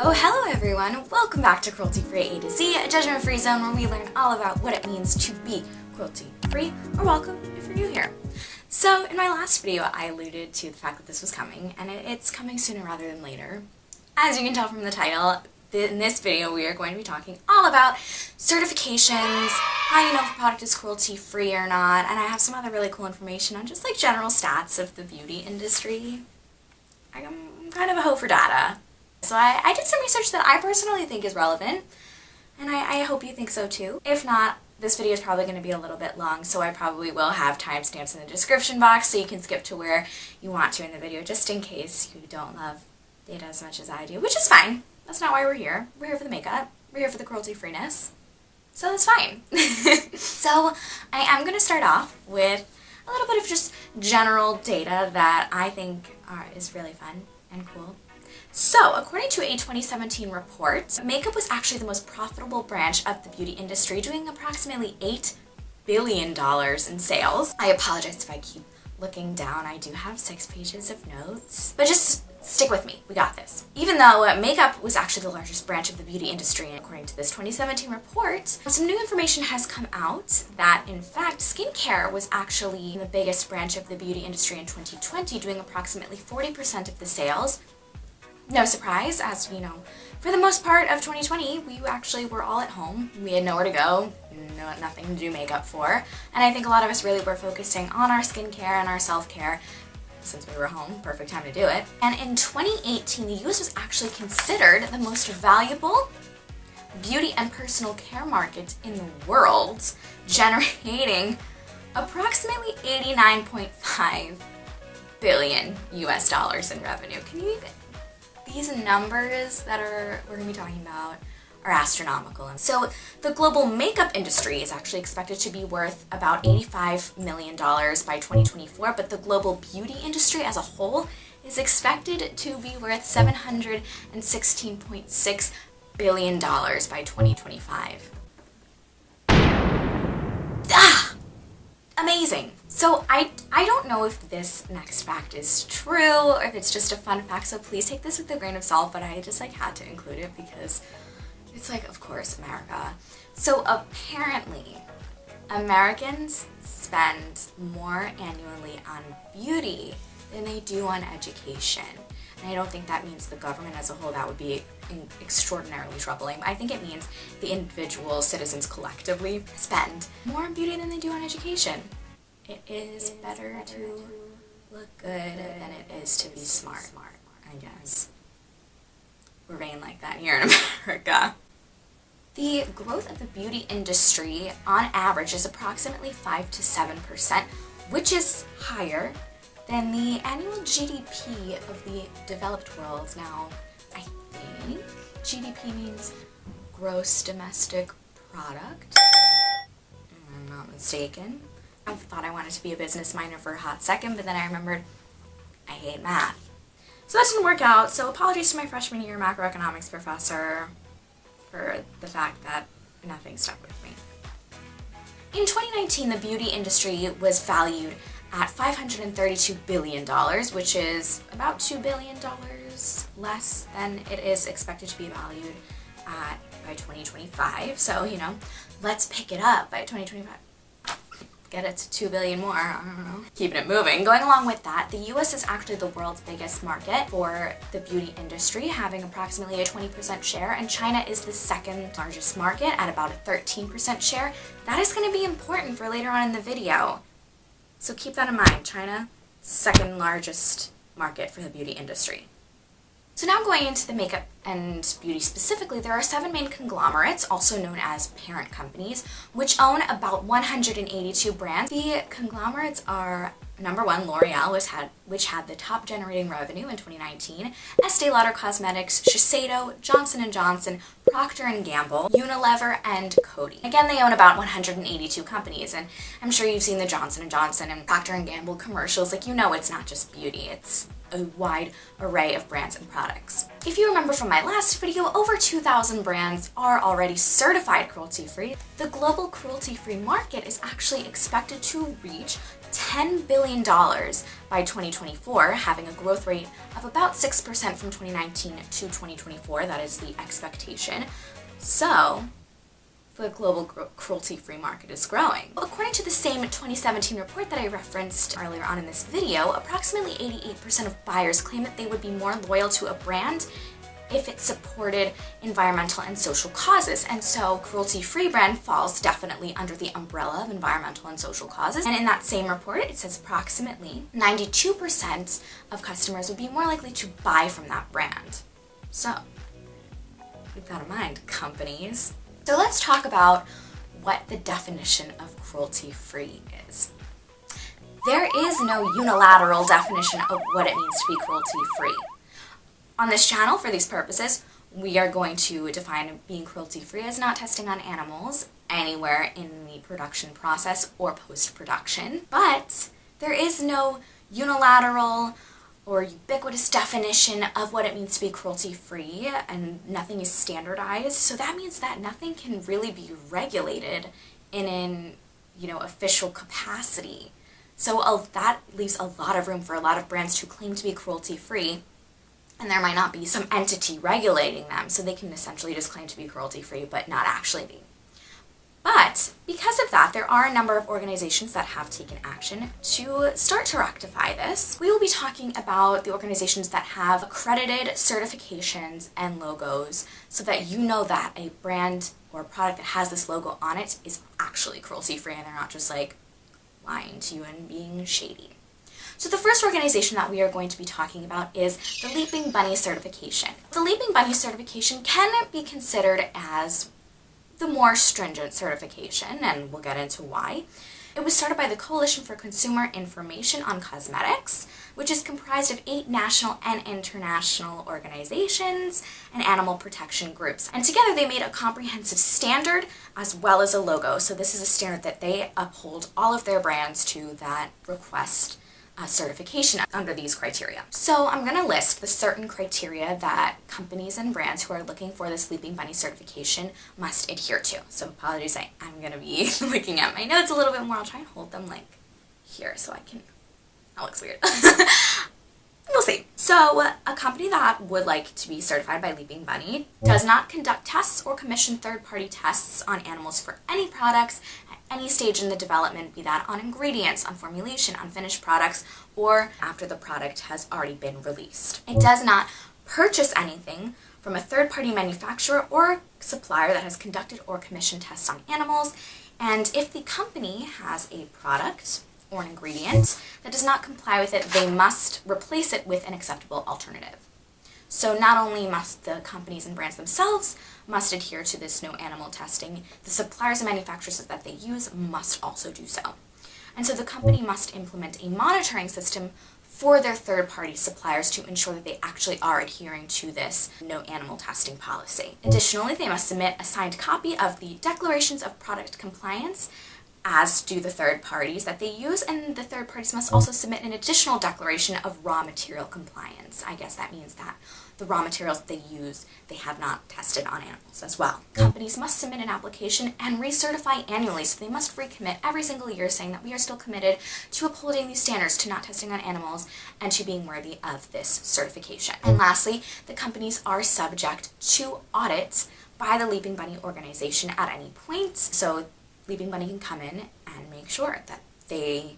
Oh, hello everyone! Welcome back to Cruelty-Free A to Z, a judgment-free zone where we learn all about what it means to be cruelty-free, or welcome if you're new here. So, in my last video, I alluded to the fact that this was coming, and it's coming sooner rather than later. As you can tell from the title, in this video we are going to be talking all about certifications, how you know if a product is cruelty-free or not, and I have some other really cool information on just like general stats of the beauty industry. I'm kind of a hoe for data. So I did some research that I personally think is relevant, and I hope you think so too. If not, this video is probably going to be a little bit long, so I probably will have timestamps in the description box so you can skip to where you want to in the video, just in case you don't love data as much as I do, which is fine. That's not why we're here. We're here for the makeup. We're here for the cruelty-freeness. So that's fine. So I am going to start off with a little bit of just general data that I think is really fun and cool. So, according to a 2017 report, makeup was actually the most profitable branch of the beauty industry, doing approximately $8 billion in sales. I apologize if I keep looking down. I do have 6 pages of notes, but just stick with me. We got this. Even though makeup was actually the largest branch of the beauty industry, according to this 2017 report, some new information has come out that, in fact, skincare was actually the biggest branch of the beauty industry in 2020, doing approximately 40% of the sales. No surprise, as you know, for the most part of 2020, we actually were all at home. We had nowhere to go, nothing to do makeup for, and I think a lot of us really were focusing on our skincare and our self-care since we were home. Perfect time to do it. And in 2018, the US was actually considered the most valuable beauty and personal care market in the world, generating approximately $89.5 billion US dollars in revenue. Can you even... These numbers that we're going to be talking about are astronomical. So the global makeup industry is actually expected to be worth about $85 million by 2024, but the global beauty industry as a whole is expected to be worth $716.6 billion by 2025. Amazing! So I don't know if this next fact is true or if it's just a fun fact, so please take this with a grain of salt, but I just had to include it because it's of course, America. So apparently, Americans spend more annually on beauty than they do on education. And I don't think that means the government as a whole. That would be extraordinarily troubling. I think it means the individual citizens collectively spend more on beauty than they do on education. It is better to look good than it is to be smart, I guess. We're vain like that here in America. The growth of the beauty industry on average is approximately 5 to 7%, which is higher than the annual GDP of the developed world. Now, I think GDP means gross domestic product, if I'm not mistaken. I thought I wanted to be a business minor for a hot second, but then I remembered I hate math. So that didn't work out, so apologies to my freshman year macroeconomics professor for the fact that nothing stuck with me. In 2019, the beauty industry was valued at $532 billion, which is about $2 billion less than it is expected to be valued at by 2025. So, let's pick it up by 2025. Get it to 2 billion more, I don't know. Keeping it moving. Going along with that, the US is actually the world's biggest market for the beauty industry, having approximately a 20% share, and China is the second largest market at about a 13% share. That is going to be important for later on in the video. So keep that in mind. China, second largest market for the beauty industry. So now going into the makeup and beauty specifically, there are 7 main conglomerates, also known as parent companies, which own about 182 brands. The conglomerates are number 1, L'Oreal, which had the top generating revenue in 2019, Estee Lauder Cosmetics, Shiseido, Johnson & Johnson, Procter & Gamble, Unilever, and Coty. Again, they own about 182 companies, and I'm sure you've seen the Johnson & Johnson and Procter & Gamble commercials. It's not just beauty, it's a wide array of brands and products. If you remember from my last video, over 2,000 brands are already certified cruelty-free. The global cruelty-free market is actually expected to reach $10 billion by 2024, having a growth rate of about 6% from 2019 to 2024. That is the expectation. So, the global cruelty-free market is growing. According to the same 2017 report that I referenced earlier on in this video, approximately 88% of buyers claim that they would be more loyal to a brand if it supported environmental and social causes. And so cruelty-free brand falls definitely under the umbrella of environmental and social causes. And in that same report, it says approximately 92% of customers would be more likely to buy from that brand. So, keep that in mind, companies. So let's talk about what the definition of cruelty-free is. There is no unilateral definition of what it means to be cruelty-free. On this channel, for these purposes, we are going to define being cruelty-free as not testing on animals anywhere in the production process or post-production. But there is no unilateral or ubiquitous definition of what it means to be cruelty-free, and nothing is standardized. So that means that nothing can really be regulated in an, official capacity. So that leaves a lot of room for a lot of brands to claim to be cruelty-free, and there might not be some entity regulating them, so they can essentially just claim to be cruelty-free but not actually be. But because of that, there are a number of organizations that have taken action to start to rectify this. We will be talking about the organizations that have accredited certifications and logos so that you know that a brand or a product that has this logo on it is actually cruelty-free and they're not just like lying to you and being shady. So the first organization that we are going to be talking about is the Leaping Bunny certification. The Leaping Bunny certification can be considered as the more stringent certification, and we'll get into why. It was started by the Coalition for Consumer Information on Cosmetics, which is comprised of 8 national and international organizations and animal protection groups. And together they made a comprehensive standard as well as a logo. So this is a standard that they uphold all of their brands to that request certification under these criteria. So I'm going to list the certain criteria that companies and brands who are looking for this Leaping Bunny certification must adhere to. So apologies, I'm going to be looking at my notes a little bit more. I'll try and hold them like here so I can, that looks weird. We'll see. So a company that would like to be certified by Leaping Bunny does not conduct tests or commission third-party tests on animals for any products at any stage in the development, be that on ingredients, on formulation, on finished products, or after the product has already been released. It does not purchase anything from a third-party manufacturer or supplier that has conducted or commissioned tests on animals, and if the company has a product or an ingredient that does not comply with it, they must replace it with an acceptable alternative. So not only must the companies and brands themselves must adhere to this no animal testing, the suppliers and manufacturers that they use must also do so. And so the company must implement a monitoring system for their third-party suppliers to ensure that they actually are adhering to this no animal testing policy. Additionally, they must submit a signed copy of the declarations of product compliance, as do the third parties that they use, and the third parties must also submit an additional declaration of raw material compliance. I guess that means that the raw materials that they use, they have not tested on animals as well. Companies must submit an application and recertify annually, so they must recommit every single year saying that we are still committed to upholding these standards, to not testing on animals, and to being worthy of this certification. And lastly, the companies are subject to audits by the Leaping Bunny organization at any point. So Leaping Bunny can come in and make sure that they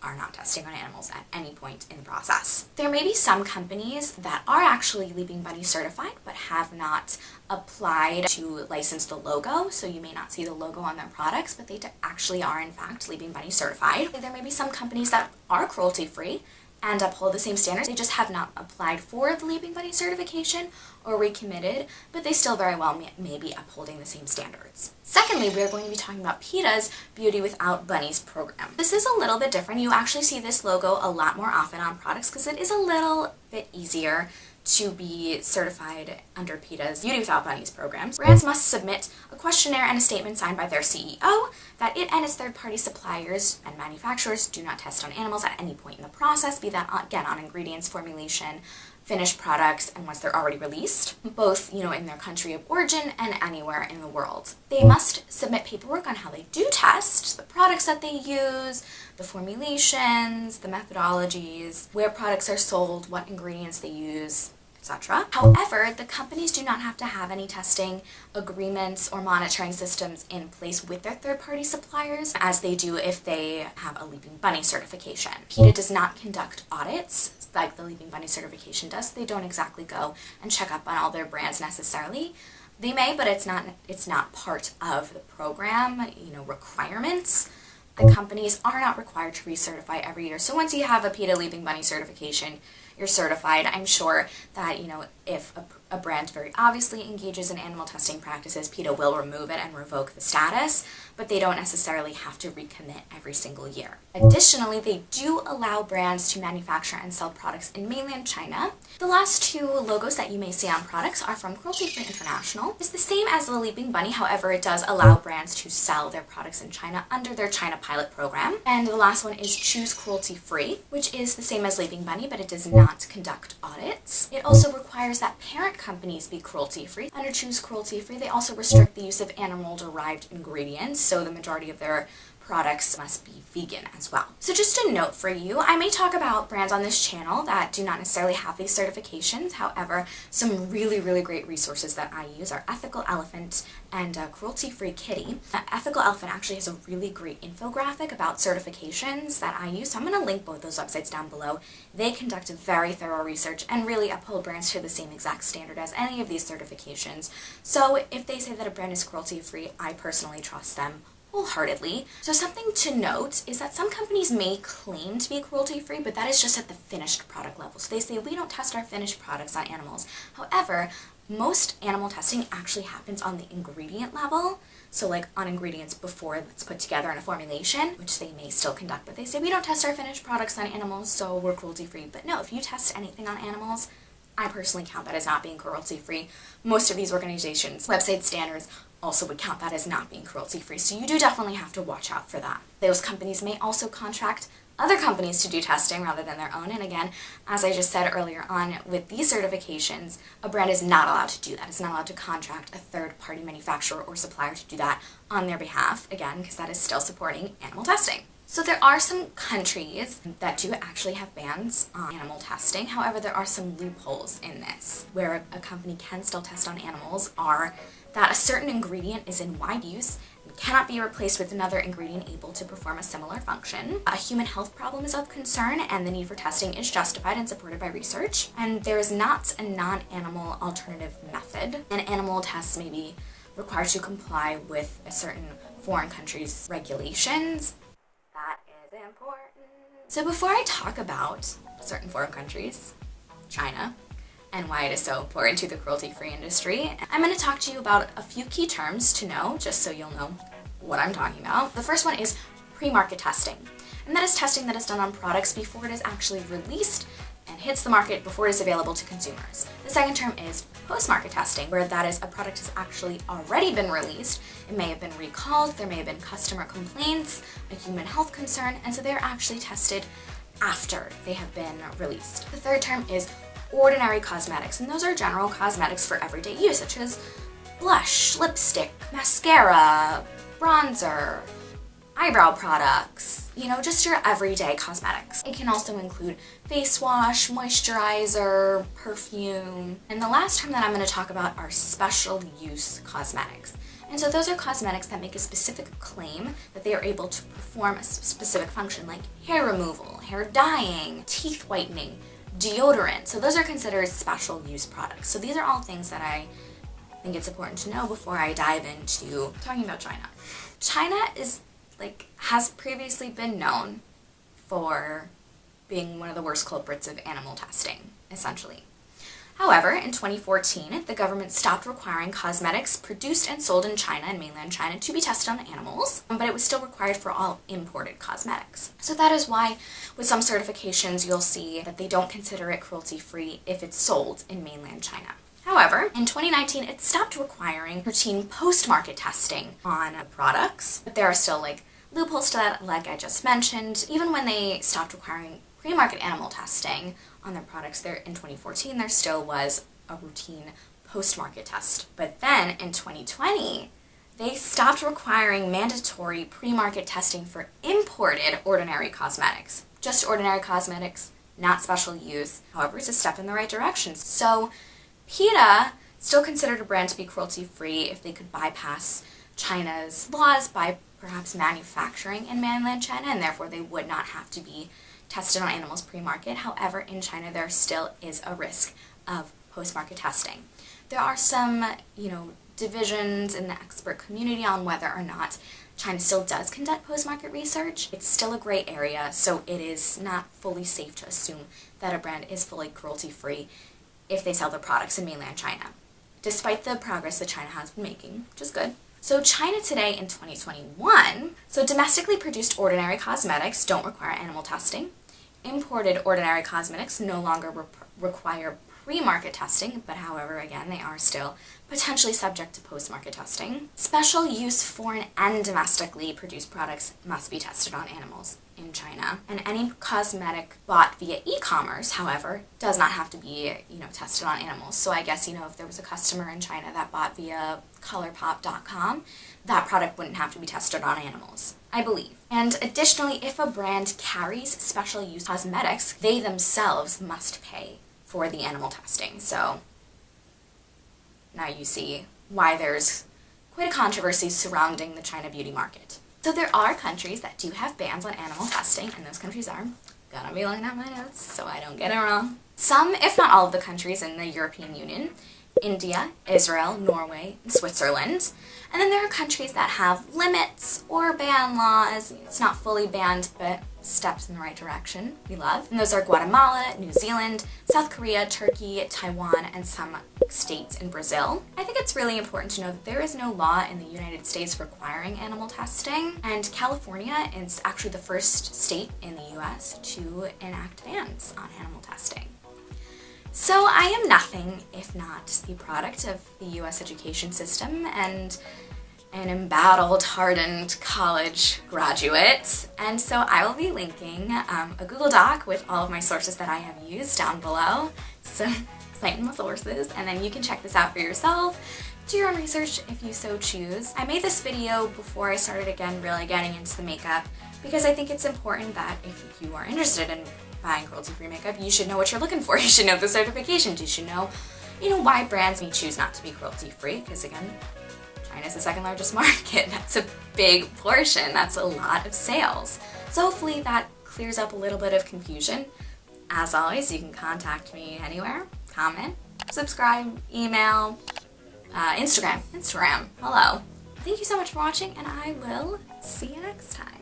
are not testing on animals at any point in the process. There may be some companies that are actually Leaping Bunny certified but have not applied to license the logo, so you may not see the logo on their products, but they actually are in fact Leaping Bunny certified. There may be some companies that are cruelty-free and uphold the same standards. They just have not applied for the Leaping Bunny certification or recommitted, but they still very well may be upholding the same standards. Secondly, we are going to be talking about PETA's Beauty Without Bunnies program. This is a little bit different. You actually see this logo a lot more often on products because it is a little bit easier to be certified under PETA's Beauty Without Bunnies programs. Brands must submit a questionnaire and a statement signed by their CEO that it and its third-party suppliers and manufacturers do not test on animals at any point in the process, be that, again, on ingredients, formulation, finished products and once they're already released, both, in their country of origin and anywhere in the world. They must submit paperwork on how they do test, the products that they use, the formulations, the methodologies, where products are sold, what ingredients they use, etc. However, the companies do not have to have any testing agreements or monitoring systems in place with their third-party suppliers, as they do if they have a Leaping Bunny certification. PETA does not conduct audits like the Leaping Bunny certification does. They don't exactly go and check up on all their brands necessarily. They may, but it's not part of the program, requirements. The companies are not required to recertify every year. So once you have a PETA Leaping Bunny certification, you're certified. I'm sure that, if a brand very obviously engages in animal testing practices, PETA will remove it and revoke the status, but they don't necessarily have to recommit every single year. Additionally, they do allow brands to manufacture and sell products in mainland China. The last two logos that you may see on products are from Cruelty Free International. It's the same as the Leaping Bunny, however, it does allow brands to sell their products in China under their China pilot program. And the last one is Choose Cruelty Free, which is the same as Leaping Bunny, but it does not conduct audits. It also requires that parent companies be cruelty-free. Under Choose Cruelty-Free, they also restrict the use of animal-derived ingredients, so the majority of their products must be vegan as well. So just a note for you, I may talk about brands on this channel that do not necessarily have these certifications. However, some really, really great resources that I use are Ethical Elephant and Cruelty Free Kitty. Ethical Elephant actually has a really great infographic about certifications that I use, so I'm going to link both those websites down below. They conduct very thorough research and really uphold brands to the same exact standard as any of these certifications. So if they say that a brand is cruelty free, I personally trust them wholeheartedly. So something to note is that some companies may claim to be cruelty-free, but that is just at the finished product level. So they say, we don't test our finished products on animals. However, most animal testing actually happens on the ingredient level. So like on ingredients before it's put together in a formulation, which they may still conduct, but they say, we don't test our finished products on animals, so we're cruelty-free. But no, if you test anything on animals, I personally count that as not being cruelty-free. Most of these organizations' website standards also would count that as not being cruelty-free, so you do definitely have to watch out for that. Those companies may also contract other companies to do testing rather than their own, and again, as I just said earlier on, with these certifications, a brand is not allowed to do that. It's not allowed to contract a third-party manufacturer or supplier to do that on their behalf, again, because that is still supporting animal testing. So there are some countries that do actually have bans on animal testing. However, there are some loopholes in this, where a company can still test on animals, are that a certain ingredient is in wide use and cannot be replaced with another ingredient able to perform a similar function. A human health problem is of concern and the need for testing is justified and supported by research. And there is not a non-animal alternative method. And animal tests may be required to comply with a certain foreign country's regulations. That is important. So before I talk about certain foreign countries, China, and why it is so important to the cruelty-free industry, I'm going to talk to you about a few key terms to know, just so you'll know what I'm talking about. The first one is pre-market testing, and that is testing that is done on products before it is actually released and hits the market before it is available to consumers. The second term is post-market testing, where that is a product has actually already been released. It may have been recalled, there may have been customer complaints, a human health concern, and so they're actually tested after they have been released. The third term is ordinary cosmetics, and those are general cosmetics for everyday use, such as blush, lipstick, mascara, bronzer, eyebrow products, just your everyday cosmetics. It can also include face wash, moisturizer, perfume. And the last term that I'm going to talk about are special use cosmetics. And so those are cosmetics that make a specific claim that they are able to perform a specific function, like hair removal, hair dyeing, teeth whitening, deodorant. So those are considered special use products. So these are all things that I think it's important to know before I dive into talking about China. China has previously been known for being one of the worst culprits of animal testing, essentially. However, in 2014, the government stopped requiring cosmetics produced and sold in China and mainland China to be tested on animals, but it was still required for all imported cosmetics. So that is why with some certifications you'll see that they don't consider it cruelty-free if it's sold in mainland China. However, in 2019, it stopped requiring routine post-market testing on products, but there are still loopholes to that, like I just mentioned. Even when they stopped requiring pre-market animal testing on their products. There in 2014, there still was a routine post-market test. But then in 2020, they stopped requiring mandatory pre-market testing for imported ordinary cosmetics. Just ordinary cosmetics, not special use. However, it's a step in the right direction. So PETA still considered a brand to be cruelty-free if they could bypass China's laws by perhaps manufacturing in mainland China, and therefore they would not have to be tested on animals pre-market. However, in China, there still is a risk of post-market testing. There are some, divisions in the expert community on whether or not China still does conduct post-market research. It's still a gray area, so it is not fully safe to assume that a brand is fully cruelty-free if they sell their products in mainland China, despite the progress that China has been making, which is good. So China today in 2021, so domestically produced ordinary cosmetics don't require animal testing. Imported ordinary cosmetics no longer require pre-market testing, but however, again, they are still potentially subject to post-market testing. Special use foreign and domestically produced products must be tested on animals in China. And any cosmetic bought via e-commerce, however, does not have to be, tested on animals. So I guess, if there was a customer in China that bought via colourpop.com, that product wouldn't have to be tested on animals, I believe. And additionally, if a brand carries special use cosmetics, they themselves must pay for the animal testing. So now you see why there's quite a controversy surrounding the China beauty market. So there are countries that do have bans on animal testing, and those countries are, gonna be looking at my notes so I don't get it wrong, some, if not all of the countries in the European Union, India, Israel, Norway, and Switzerland. And then there are countries that have limits or ban laws. It's not fully banned, but steps in the right direction. We love. And those are Guatemala, New Zealand, South Korea, Turkey, Taiwan, and some states in Brazil. I think it's really important to know that there is no law in the United States requiring animal testing, and California is actually the first state in the US to enact bans on animal testing. So I am nothing if not the product of the US education system and an embattled, hardened college graduate. And so I will be linking a Google Doc with all of my sources that I have used down below. So citing my sources, and then you can check this out for yourself. Do your own research if you so choose. I made this video before I started again really getting into the makeup because I think it's important that if you are interested in buying cruelty-free makeup, you should know what you're looking for. You should know the certifications. You should know, why brands may choose not to be cruelty-free, because again, China's the second largest market. That's a big portion. That's a lot of sales. So hopefully that clears up a little bit of confusion. As always, you can contact me anywhere, comment, subscribe, email, Instagram, hello. Thank you so much for watching, and I will see you next time.